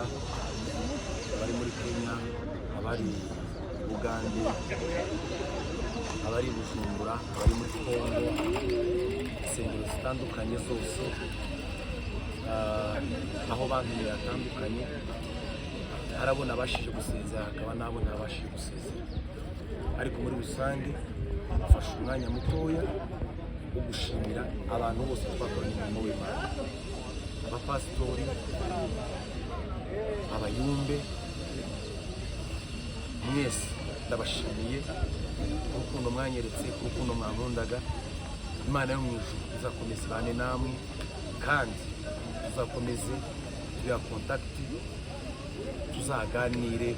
Rwanda, abari muri Kenya, abari Uganda, abari Bujumbura, abari muri Kongo, insengero zitandukanye zose, aho bantu batandukanye, harabona abashije gusezera hakaba nabo ntabashije gusezera, ariko muri rusange bafashe umwanya mutoya wo gushimira abantu bose twakoranye umurimo w'Imana, abapasitori, abayumbe, mwese ndabashimiye urukundo mwanyeretse, urukundo mwankundaga. Imana yo mu ijuru izakomeza ibane namwe, kandi tuzakomeze tuya contact, tuzaganire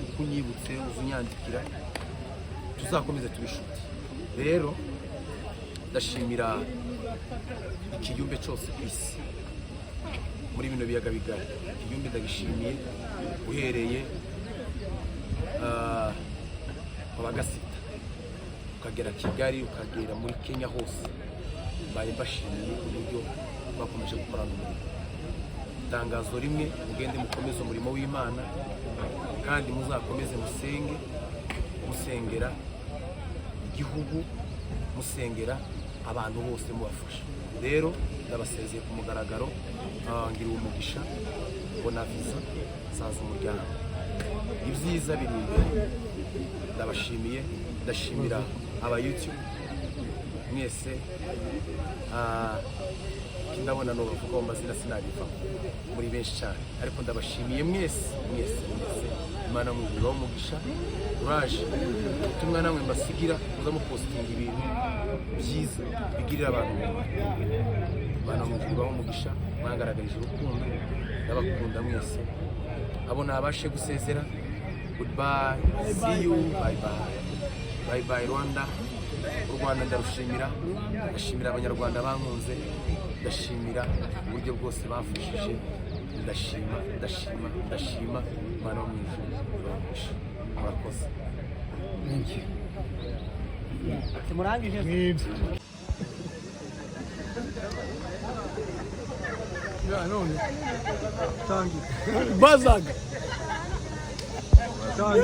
uko unyibutse uzunyandikira, tuzakomeze tubishuti. Rero ndashimira ikiyumbe cyose ku isi muri bino biyaga bigari. Ikiyumbe ndagishimiye uhereye abagasita ukagera Kigali, ukagera muri Kenya hose, mbaye mbashimiye uburyo bakomeje gukorana umurimo. Itangazo rimwe, mugende mukomeze umurimo w'Imana, kandi muzakomeze musenge, musengera igihugu, musengera abantu bose mubafasha. Rero ndabasezeye ku mugaragaro, ngiriwe umugisha, mbona visa, saza umuryango, ibyiza biri imbere. Ndabashimiye, ndashimira aba YouTube mwese, ndabona no bavuga mu mazina sinabiva muri benshi cyane, ariko ndabashimiye mwese. Imana mu ijuru umugisha, uraje ubutumwa namwe mbasigira, muza mupostinga ibintu byiza bigirira abantu umumaro. Imana mu ijuru umugisha, mwangaragarije urukundo, ndabakunda mwese. Abo nabashe gusezera, goodbye, see you, bye bye Rwanda. U Rwanda ndarushimira, ndashimira abanyarwanda bankunze, ndashimira uburyo bwose bafashije, ndashima. Imana yo mu ijuru ibahe. Murakoze. Thank you. Simurangije none tangi bazaga tangi